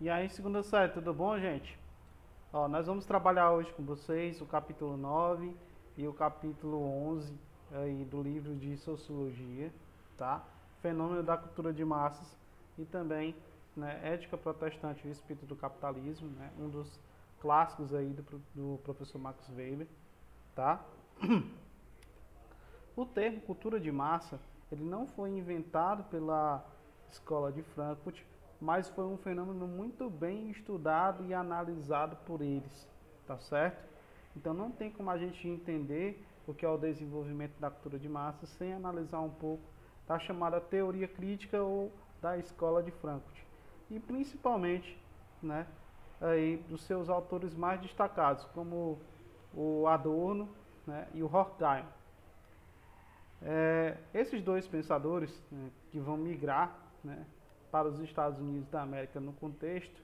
E aí, segunda série, tudo bom, gente? Ó, nós vamos trabalhar hoje com vocês o capítulo 9 e o capítulo 11 aí do livro de Sociologia, tá? Fenômeno da cultura de massas e também, né, Ética Protestante e o Espírito do Capitalismo, né? Um dos clássicos aí do professor Max Weber, tá? O termo cultura de massa, ele não foi inventado pela escola de Frankfurt, mas foi um fenômeno muito bem estudado e analisado por eles, tá certo? Então não tem como a gente entender o que é o desenvolvimento da cultura de massa sem analisar um pouco da chamada teoria crítica ou da escola de Frankfurt. E principalmente, né, aí dos seus autores mais destacados, como o Adorno, né, e o Horkheim. Esses dois pensadores, né, que vão migrar, né, para os Estados Unidos da América no contexto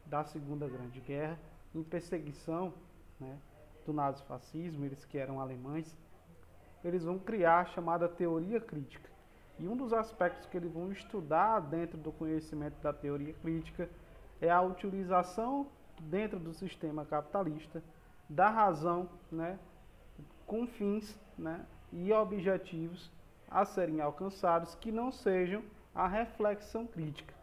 da Segunda Grande Guerra, em perseguição, né, do nazifascismo, eles que eram alemães, eles vão criar a chamada teoria crítica. E um dos aspectos que eles vão estudar dentro do conhecimento da teoria crítica é a utilização dentro do sistema capitalista da razão, né, com fins, né, e objetivos a serem alcançados que não sejam a reflexão crítica,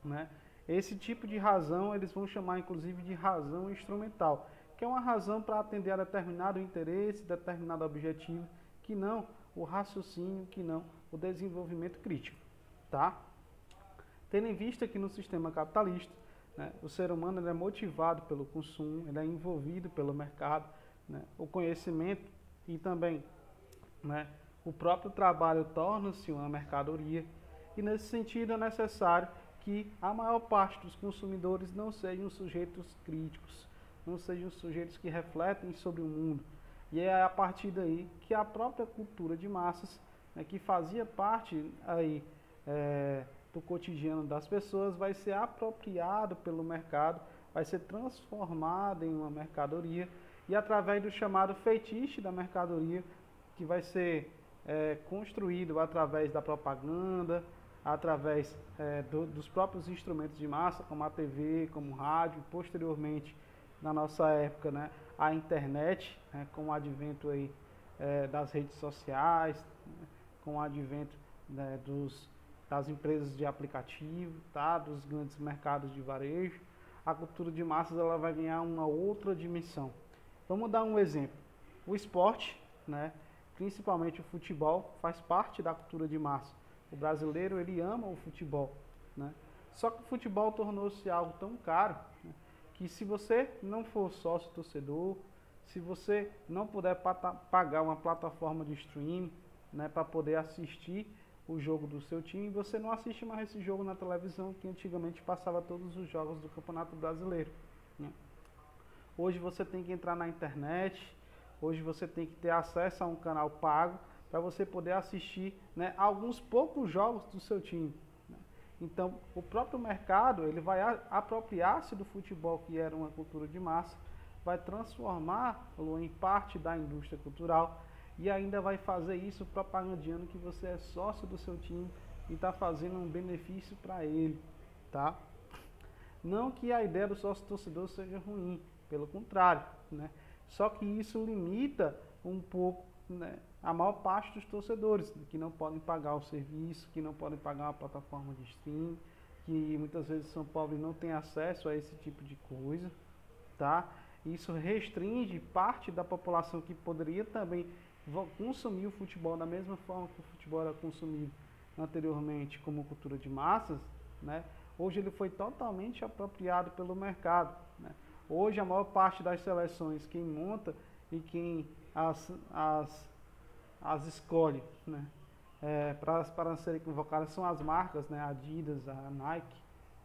né? Esse tipo de razão eles vão chamar inclusive de razão instrumental, que é uma razão para atender a determinado interesse, determinado objetivo, que não o raciocínio, que não o desenvolvimento crítico, tá? Tendo em vista que no sistema capitalista, né, o ser humano ele é motivado pelo consumo, ele é envolvido pelo mercado, né, o conhecimento e também, né, o próprio trabalho torna-se uma mercadoria, e nesse sentido é necessário que a maior parte dos consumidores não sejam sujeitos críticos, não sejam sujeitos que refletem sobre o mundo. E é a partir daí que a própria cultura de massas, né, que fazia parte aí, do cotidiano das pessoas, vai ser apropriado pelo mercado, vai ser transformado em uma mercadoria, e através do chamado fetiche da mercadoria, que vai ser construído através da propaganda, através dos próprios instrumentos de massa, como a TV, como o rádio, posteriormente, na nossa época, né, a internet, né, com o advento aí, das redes sociais, né, com o advento, né, das empresas de aplicativo, tá, dos grandes mercados de varejo, a cultura de massas ela vai ganhar uma outra dimensão. Vamos dar um exemplo. O esporte, né, principalmente o futebol, faz parte da cultura de massa. O brasileiro ele ama o futebol, né? Só que o futebol tornou-se algo tão caro, né, que se você não for sócio torcedor, se você não puder pagar uma plataforma de streaming, né, para poder assistir o jogo do seu time, você não assiste mais esse jogo na televisão, que antigamente passava todos os jogos do Campeonato Brasileiro, né? Hoje você tem que entrar na internet, hoje você tem que ter acesso a um canal pago para você poder assistir, né, alguns poucos jogos do seu time, né? Então, o próprio mercado ele vai apropriar-se do futebol, que era uma cultura de massa, vai transformá-lo em parte da indústria cultural e ainda vai fazer isso propagandeando que você é sócio do seu time e está fazendo um benefício para ele, tá? Não que a ideia do sócio torcedor seja ruim, pelo contrário, né? Só que isso limita um pouco, né, a maior parte dos torcedores, que não podem pagar o serviço, que não podem pagar uma plataforma de streaming, que muitas vezes são pobres e não têm acesso a esse tipo de coisa, tá? Isso restringe parte da população que poderia também consumir o futebol da mesma forma que o futebol era consumido anteriormente como cultura de massas, né? Hoje ele foi totalmente apropriado pelo mercado, né? Hoje a maior parte das seleções, quem monta e quem as escolhe, né, para serem convocadas são as marcas, né, a Adidas, a Nike,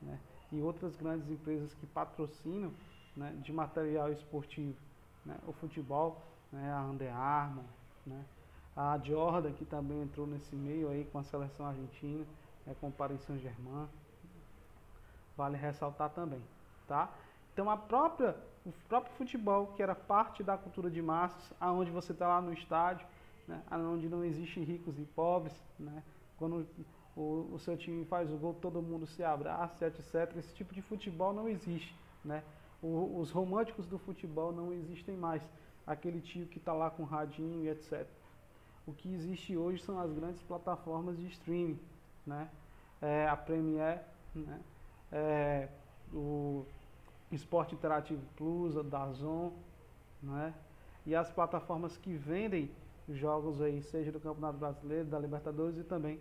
né, e outras grandes empresas que patrocinam, né, de material esportivo, né, o futebol, né, a Under Armour, né, a Jordan, que também entrou nesse meio aí com a seleção argentina, né, com o Paris Saint-Germain, vale ressaltar também, tá? Então o próprio futebol, que era parte da cultura de massas, aonde você está lá no estádio, né, onde não existe ricos e pobres, né, quando o seu time faz o gol, todo mundo se abraça, etc. Esse tipo de futebol não existe, né? Os românticos do futebol não existem mais. Aquele tio que está lá com radinho e etc. O que existe hoje são as grandes plataformas de streaming, né? A Premiere, né? O Esporte Interativo Plus, a DAZN, né? E as plataformas que vendem jogos aí, seja do Campeonato Brasileiro, da Libertadores e também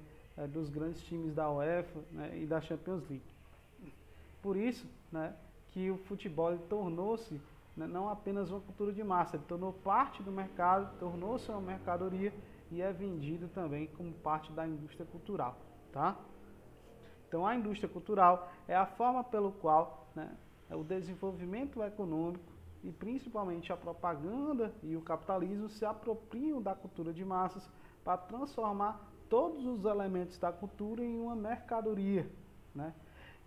dos grandes times da UEFA, né, e da Champions League. Por isso, né, que o futebol tornou-se, né, não apenas uma cultura de massa, ele tornou parte do mercado, tornou-se uma mercadoria e é vendido também como parte da indústria cultural, tá? Então a indústria cultural é a forma pelo qual, né, o desenvolvimento econômico e principalmente a propaganda e o capitalismo se apropriam da cultura de massas para transformar todos os elementos da cultura em uma mercadoria, né?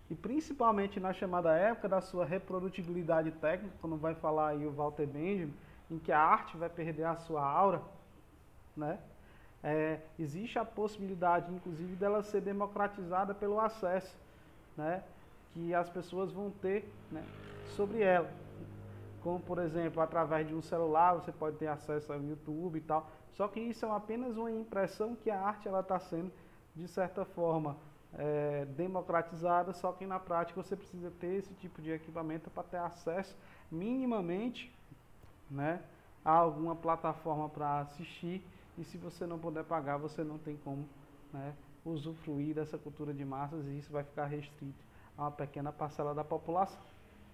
E principalmente na chamada época da sua reprodutibilidade técnica, quando vai falar aí o Walter Benjamin, em que a arte vai perder a sua aura, né? Existe a possibilidade, inclusive, dela ser democratizada pelo acesso, né, que as pessoas vão ter, né, sobre ela. Como, por exemplo, através de um celular, você pode ter acesso ao YouTube e tal. Só que isso é apenas uma impressão que a arte está sendo, de certa forma, democratizada, só que na prática você precisa ter esse tipo de equipamento para ter acesso minimamente, né, a alguma plataforma para assistir. E se você não puder pagar, você não tem como, né, usufruir dessa cultura de massas, e isso vai ficar restrito a uma pequena parcela da população,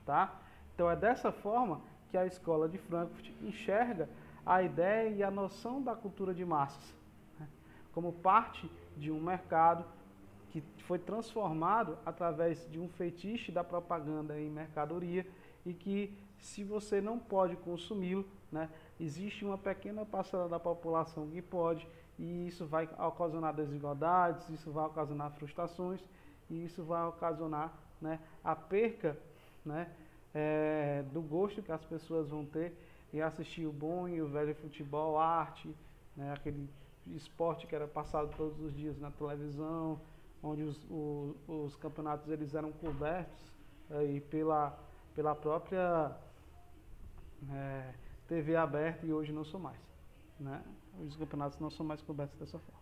tá? Então é dessa forma que a Escola de Frankfurt enxerga a ideia e a noção da cultura de massas, né, como parte de um mercado que foi transformado através de um fetiche da propaganda em mercadoria, e que, se você não pode consumi-lo, né, existe uma pequena parcela da população que pode, e isso vai ocasionar desigualdades, isso vai ocasionar frustrações, e isso vai ocasionar, né, a perca, né, do gosto que as pessoas vão ter em assistir o bom e o velho futebol, arte, né, aquele esporte que era passado todos os dias na televisão, onde os campeonatos eles eram cobertos aí pela própria TV aberta, e hoje não são mais, né? Os campeonatos não são mais cobertos dessa forma,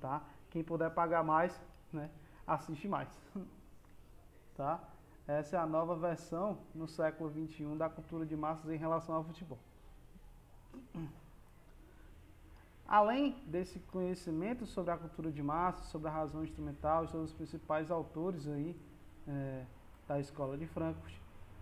tá? Quem puder pagar mais, né, assiste mais, tá? Essa é a nova versão no século XXI da cultura de massas em relação ao futebol. Além desse conhecimento sobre a cultura de massas, sobre a razão instrumental, sobre os principais autores aí da Escola de Frankfurt,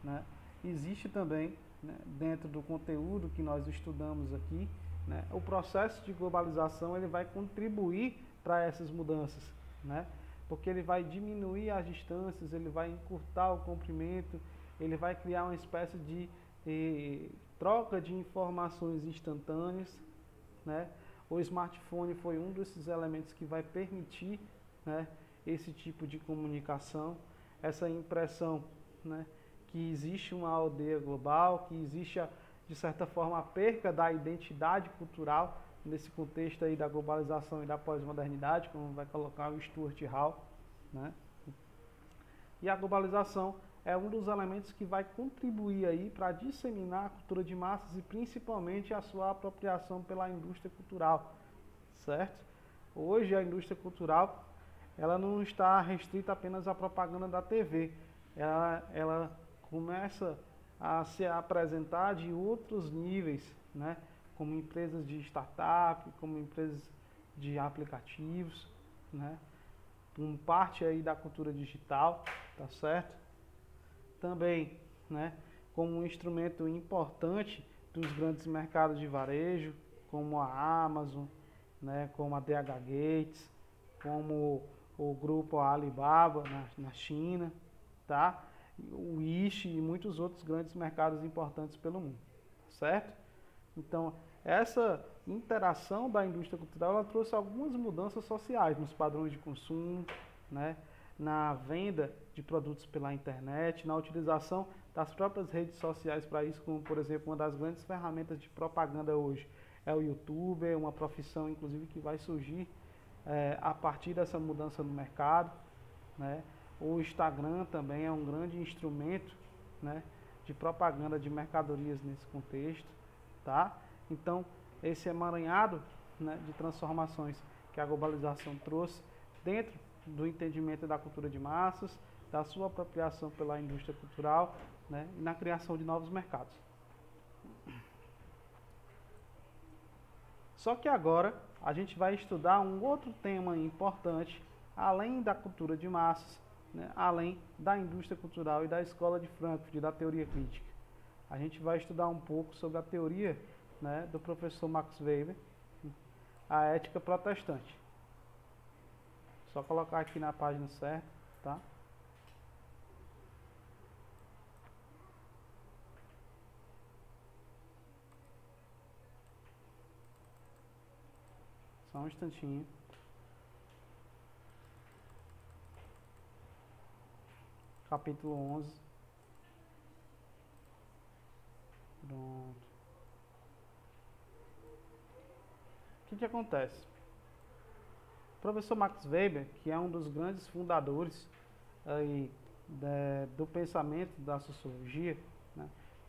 né, existe também, né, dentro do conteúdo que nós estudamos aqui, né, o processo de globalização ele vai contribuir para essas mudanças, né, porque ele vai diminuir as distâncias, ele vai encurtar o comprimento, ele vai criar uma espécie de troca de informações instantâneas, né. O smartphone foi um desses elementos que vai permitir, né, esse tipo de comunicação, essa impressão, né, que existe uma aldeia global, que existe, de certa forma, a perca da identidade cultural nesse contexto aí da globalização e da pós-modernidade, como vai colocar o Stuart Hall, né? E a globalização é um dos elementos que vai contribuir aí para disseminar a cultura de massas e principalmente a sua apropriação pela indústria cultural, certo? Hoje a indústria cultural ela não está restrita apenas à propaganda da TV, ela começa a se apresentar de outros níveis, né? Como empresas de startup, como empresas de aplicativos, né? Como parte aí da cultura digital, tá certo? Também, né, como um instrumento importante dos grandes mercados de varejo, como a Amazon, né, como a DH Gates, como o grupo Alibaba na China, tá? O Wish e muitos outros grandes mercados importantes pelo mundo, certo? Então, essa interação da indústria cultural ela trouxe algumas mudanças sociais nos padrões de consumo, né, na venda de produtos pela internet, na utilização das próprias redes sociais para isso, como, por exemplo, uma das grandes ferramentas de propaganda hoje é o YouTuber, uma profissão, inclusive, que vai surgir a partir dessa mudança no mercado, né? O Instagram também é um grande instrumento, né, de propaganda de mercadorias nesse contexto, tá? Então, esse emaranhado, né, de transformações que a globalização trouxe dentro do entendimento da cultura de massas, da sua apropriação pela indústria cultural, né, e na criação de novos mercados. Só que agora a gente vai estudar um outro tema importante, além da cultura de massas, né, além da indústria cultural e da escola de Frankfurt, da teoria crítica. A gente vai estudar um pouco sobre a teoria, né, do professor Max Weber, a ética protestante. Só colocar aqui na página certa, tá? Só um instantinho. Capítulo 11. Pronto. O que acontece? O professor Max Weber, que é um dos grandes fundadores aí, do pensamento da sociologia, né?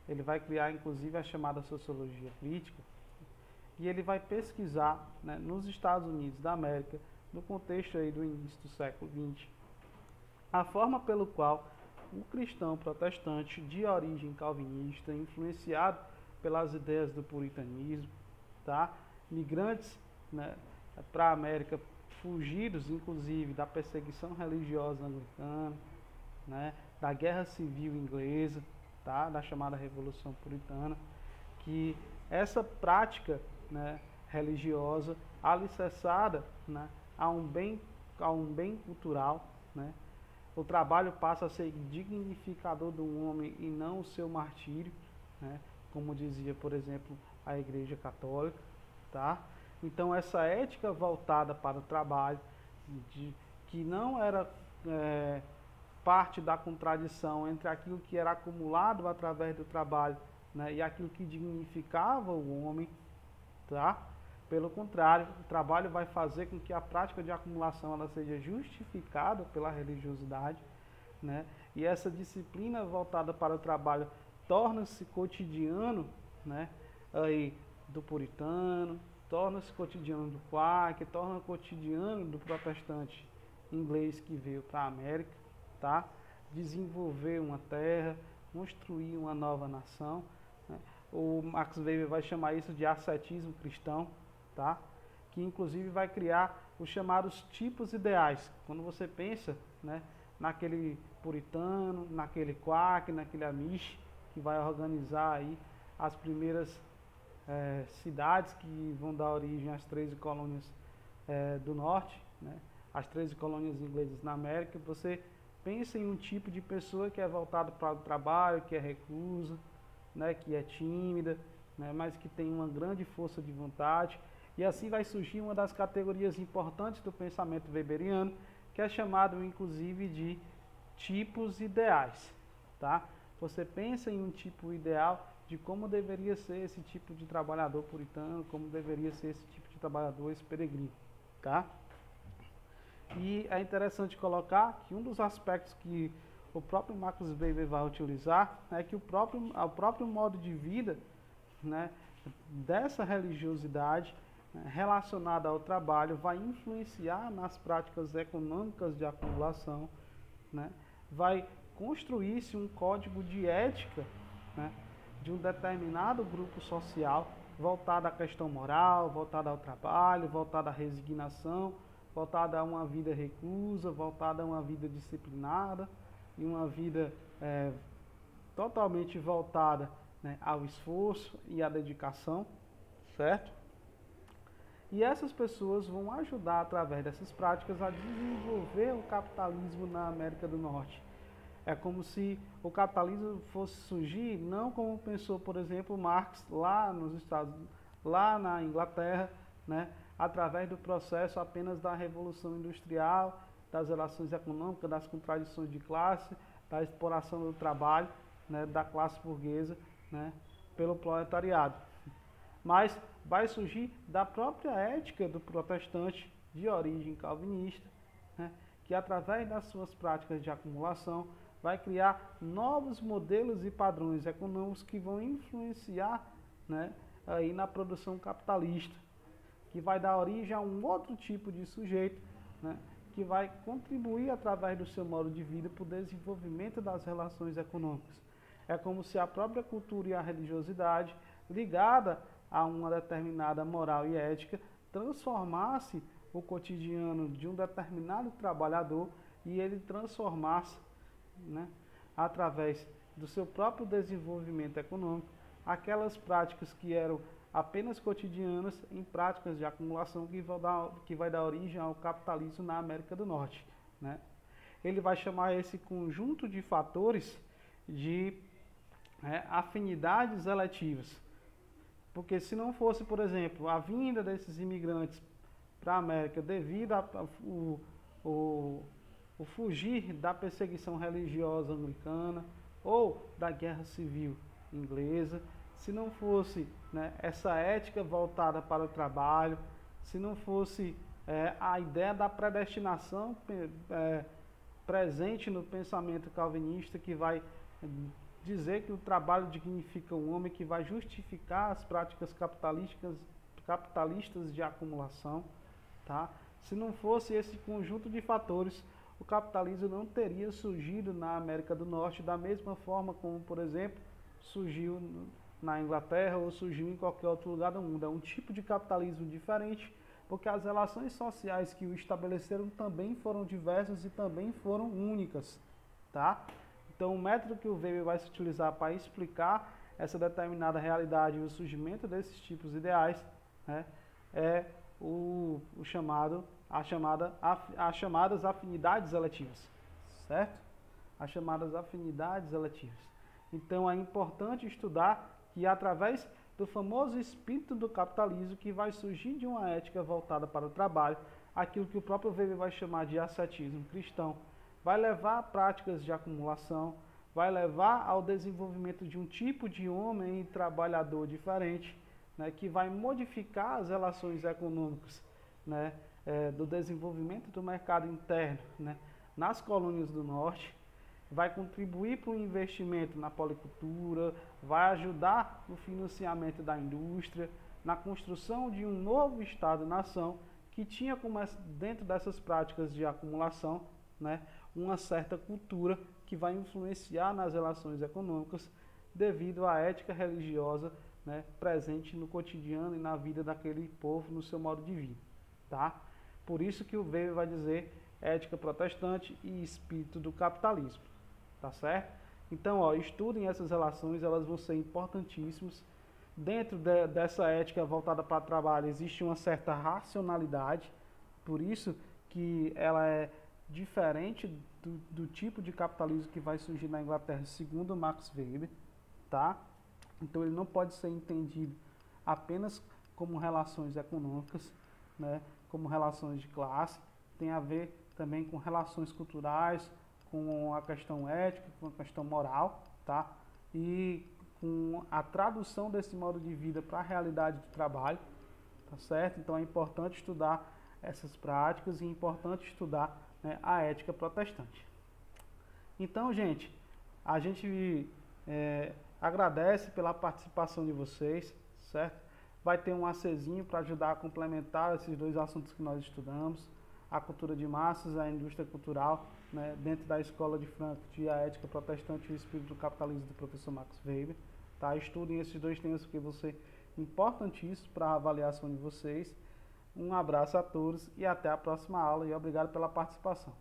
Ele vai criar inclusive a chamada sociologia crítica, e ele vai pesquisar, né, nos Estados Unidos da América, no contexto aí do início do século XX, a forma pelo qual o cristão protestante de origem calvinista, influenciado pelas ideias do puritanismo, tá? Migrantes, né, para a América, fugidos inclusive da perseguição religiosa anglicana, né, da guerra civil inglesa, tá? Da chamada Revolução Puritana, que essa prática, né, religiosa alicerçada, né, a um bem cultural, né? O trabalho passa a ser dignificador do homem e não o seu martírio, né? Como dizia, por exemplo, a Igreja Católica, tá? Então essa ética voltada para o trabalho, que não era parte da contradição entre aquilo que era acumulado através do trabalho, né, e aquilo que dignificava o homem, tá? Pelo contrário, o trabalho vai fazer com que a prática de acumulação ela seja justificada pela religiosidade, né? E essa disciplina voltada para o trabalho torna-se cotidiano, né, aí, do puritano, torna-se cotidiano do Quaker, torna cotidiano do protestante inglês que veio para a América, tá? Desenvolver uma terra, construir uma nova nação, né? O Max Weber vai chamar isso de ascetismo cristão, tá? Que inclusive vai criar os chamados tipos ideais. Quando você pensa, né, naquele puritano, naquele Quaker, naquele Amish, que vai organizar aí as primeiras cidades que vão dar origem às 13 colônias do norte, né, as 13 colônias inglesas na América, você pensa em um tipo de pessoa que é voltado para o trabalho, que é reclusa, né, que é tímida, né, mas que tem uma grande força de vontade. E assim vai surgir uma das categorias importantes do pensamento weberiano, que é chamado inclusive de tipos ideais, tá? Você pensa em um tipo ideal de como deveria ser esse tipo de trabalhador puritano, como deveria ser esse tipo de trabalhador, esse peregrino, tá? E é interessante colocar que um dos aspectos que o próprio Max Weber vai utilizar é que o próprio modo de vida, né, dessa religiosidade, né, relacionada ao trabalho vai influenciar nas práticas econômicas de acumulação, né, vai construir-se um código de ética, né, de um determinado grupo social voltado à questão moral, voltado ao trabalho, voltado à resignação, voltada a uma vida reclusa, voltada a uma vida disciplinada e uma vida totalmente voltada, né, ao esforço e à dedicação, certo? E essas pessoas vão ajudar, através dessas práticas, a desenvolver o capitalismo na América do Norte. É como se o capitalismo fosse surgir, não como pensou, por exemplo, Marx lá na Inglaterra, né, através do processo apenas da Revolução Industrial, das relações econômicas, das contradições de classe, da exploração do trabalho, né, da classe burguesa, né, pelo proletariado. Mas vai surgir da própria ética do protestante, de origem calvinista, né, que através das suas práticas de acumulação vai criar novos modelos e padrões econômicos que vão influenciar, né, aí na produção capitalista, que vai dar origem a um outro tipo de sujeito, né, que vai contribuir através do seu modo de vida para o desenvolvimento das relações econômicas. É como se a própria cultura e a religiosidade, ligada a uma determinada moral e ética, transformasse o cotidiano de um determinado trabalhador e ele transformasse, né, através do seu próprio desenvolvimento econômico, aquelas práticas que eram apenas cotidianas em práticas de acumulação que vai dar origem ao capitalismo na América do Norte, né? Ele vai chamar esse conjunto de fatores de afinidades eletivas. Porque se não fosse, por exemplo, a vinda desses imigrantes para a América devido ao fugir da perseguição religiosa anglicana ou da guerra civil inglesa, se não fosse, né, essa ética voltada para o trabalho, se não fosse a ideia da predestinação presente no pensamento calvinista, que vai dizer que o trabalho dignifica o homem, que vai justificar as práticas capitalistas de acumulação, tá? Se não fosse esse conjunto de fatores, o capitalismo não teria surgido na América do Norte da mesma forma como, por exemplo, surgiu na Inglaterra ou surgiu em qualquer outro lugar do mundo. É um tipo de capitalismo diferente, porque as relações sociais que o estabeleceram também foram diversas e também foram únicas, tá? Então, o método que o Weber vai se utilizar para explicar essa determinada realidade e o surgimento desses tipos ideais, né, é as chamadas afinidades eletivas, certo? As chamadas afinidades eletivas. Então, é importante estudar que através do famoso espírito do capitalismo que vai surgir de uma ética voltada para o trabalho, aquilo que o próprio Weber vai chamar de ascetismo cristão, vai levar a práticas de acumulação, vai levar ao desenvolvimento de um tipo de homem e trabalhador diferente, né, que vai modificar as relações econômicas, né, do desenvolvimento do mercado interno, né, nas colônias do norte, vai contribuir para o investimento na policultura, vai ajudar no financiamento da indústria, na construção de um novo Estado-nação que tinha como dentro dessas práticas de acumulação, né, uma certa cultura que vai influenciar nas relações econômicas devido à ética religiosa, né, presente no cotidiano e na vida daquele povo, no seu modo de vida, tá? Por isso que o Weber vai dizer ética protestante e espírito do capitalismo, tá certo? Então, ó, estudem essas relações, elas vão ser importantíssimas. Dentro dessa ética voltada para o trabalho existe uma certa racionalidade, por isso que ela é diferente do tipo de capitalismo que vai surgir na Inglaterra, segundo Max Weber, tá? Então ele não pode ser entendido apenas como relações econômicas, né, como relações de classe, tem a ver também com relações culturais, com a questão ética, com a questão moral, tá? E com a tradução desse modo de vida para a realidade do trabalho, tá certo? Então é importante estudar essas práticas e é importante estudar, né, a ética protestante. Então, gente, a gente agradece pela participação de vocês, certo? Vai ter um ACzinho para ajudar a complementar esses dois assuntos que nós estudamos, a cultura de massas, a indústria cultural, né, dentro da Escola de Frankfurt, a ética protestante e o espírito do capitalismo do professor Max Weber. Tá? Estudem esses dois temas porque vão ser importantíssimos para a avaliação de vocês. Um abraço a todos e até a próxima aula e obrigado pela participação.